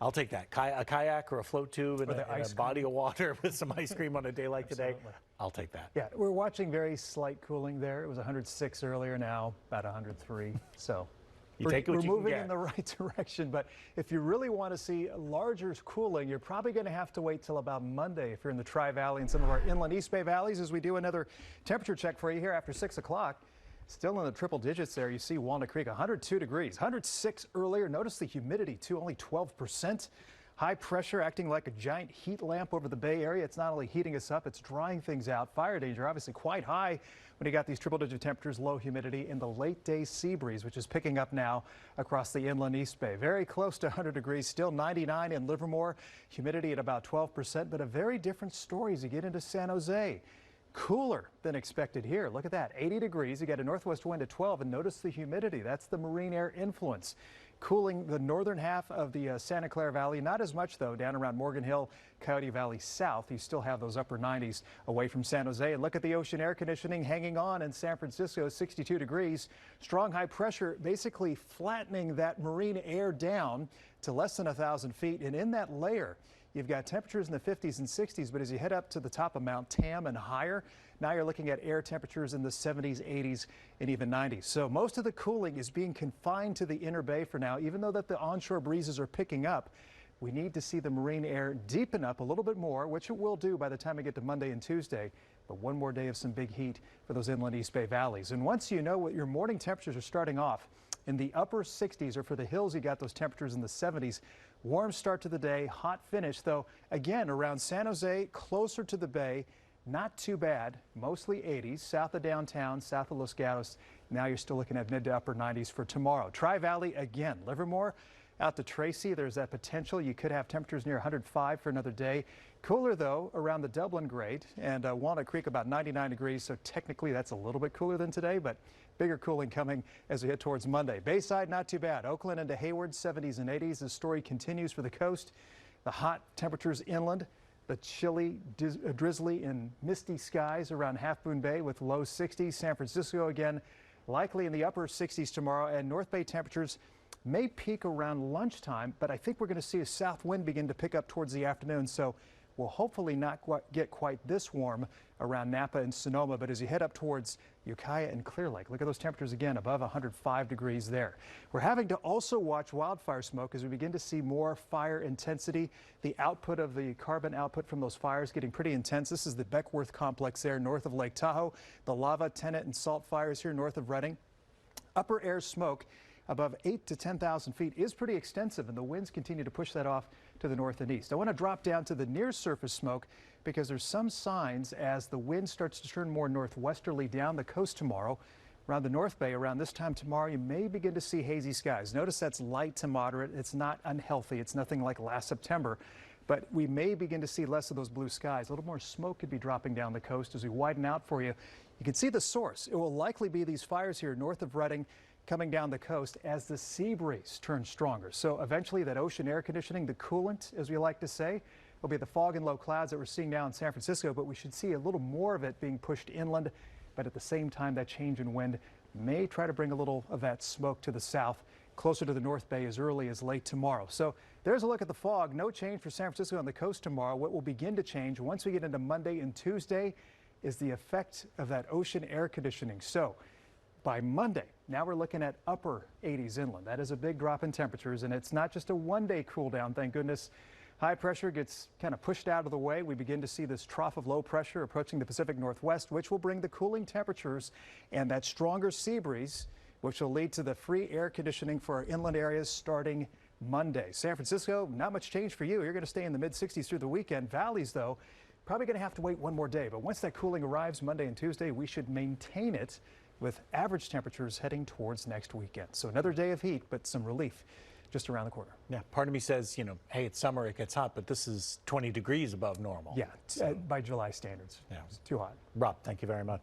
I'll take that. A kayak or a float tube and a body of water with some ice cream on a day like today. I'll take that. Yeah, we're watching very slight cooling there. It was 106 earlier, now about 103. So we're moving in the right direction. But if you really want to see larger cooling, you're probably going to have to wait till about Monday if you're in the Tri-Valley and some of our inland East Bay valleys, as we do another temperature check for you here after 6 o'clock. Still in the triple digits there. You see Walnut Creek, 102 degrees, 106 earlier. Notice the humidity, too, only 12%. High pressure acting like a giant heat lamp over the Bay Area. It's not only heating us up, it's drying things out. Fire danger obviously quite high when you got these triple digit temperatures, low humidity, and the late day sea breeze, which is picking up now across the inland East Bay. Very close to 100 degrees, still 99 in Livermore. Humidity at about 12%, but a very different story as you get into San Jose. Cooler than expected here. Look at that, 80 degrees. You got a northwest wind at 12, and notice the humidity. That's the marine air influence. Cooling the northern half of the Santa Clara Valley. Not as much, though, down around Morgan Hill, Coyote Valley South. You still have those upper 90s away from San Jose. And look at the ocean air conditioning hanging on in San Francisco, 62 degrees. Strong high pressure basically flattening that marine air down to less than 1,000 feet. And in that layer, you've got temperatures in the 50s and 60s, but as you head up to the top of Mount Tam and higher, now you're looking at air temperatures in the 70s, 80s, and even 90s. So most of the cooling is being confined to the inner bay for now. Even though that the onshore breezes are picking up, we need to see the marine air deepen up a little bit more, which it will do by the time we get to Monday and Tuesday. But one more day of some big heat for those inland East Bay valleys. And once you know what your morning temperatures are starting off, in the upper 60s, or for the hills, you got those temperatures in the 70s. Warm start to the day, hot finish, though, again, around San Jose, closer to the bay, not too bad, mostly 80s, south of downtown, south of Los Gatos. Now you're still looking at mid to upper 90s for tomorrow. Tri-Valley again, Livermore out to Tracy, there's that potential. You could have temperatures near 105 for another day. Cooler, though, around the Dublin grade, and Walnut Creek about 99 degrees, so technically that's a little bit cooler than today, but bigger cooling coming as we head towards Monday. Bayside, not too bad. Oakland into Hayward, 70s and 80s. The story continues for the coast. The hot temperatures inland, the chilly, drizzly, and misty skies around Half Moon Bay with low 60s. San Francisco again, likely in the upper 60s tomorrow, and North Bay temperatures may peak around lunchtime, but I think we're going to see a south wind begin to pick up towards the afternoon, so we'll hopefully not get quite this warm around Napa and Sonoma. But as you head up towards Ukiah and Clear Lake, look at those temperatures again, above 105 degrees there. We're having to also watch wildfire smoke as we begin to see more fire intensity. The output of the carbon output from those fires getting pretty intense. This is the Beckworth complex there north of Lake Tahoe. The lava, tenant, and salt fires here north of Redding. Upper air smoke above 8,000 to 10,000 feet is pretty extensive, and the winds continue to push that off to the north and east. I want to drop down to the near surface smoke because there's some signs as the wind starts to turn more northwesterly down the coast tomorrow. Around the North Bay, around this time tomorrow, you may begin to see hazy skies. Notice that's light to moderate. It's not unhealthy. It's nothing like last September. But we may begin to see less of those blue skies. A little more smoke could be dropping down the coast as we widen out for you. You can see the source. It will likely be these fires here north of Redding, coming down the coast as the sea breeze turns stronger. So eventually that ocean air conditioning, the coolant, as we like to say, will be the fog and low clouds that we're seeing now in San Francisco, but we should see a little more of it being pushed inland. But at the same time, that change in wind may try to bring a little of that smoke to the south, closer to the North Bay as early as late tomorrow. So there's a look at the fog. No change for San Francisco on the coast tomorrow. What will begin to change once we get into Monday and Tuesday is the effect of that ocean air conditioning. So by Monday, now we're looking at upper 80s inland. That is a big drop in temperatures, and it's not just a one-day cool down, thank goodness. High pressure gets kind of pushed out of the way. We begin to see this trough of low pressure approaching the Pacific Northwest, which will bring the cooling temperatures and that stronger sea breeze, which will lead to the free air conditioning for our inland areas starting Monday. San Francisco, not much change for you. You're going to stay in the mid-60s through the weekend. Valleys, though, probably going to have to wait one more day. But once that cooling arrives Monday and Tuesday, we should maintain it with average temperatures heading towards next weekend. So another day of heat, but some relief just around the corner. Yeah, part of me says, you know, hey, it's summer, it gets hot, but this is 20 degrees above normal. Yeah, by July standards. Yeah. It's too hot. Rob, thank you very much.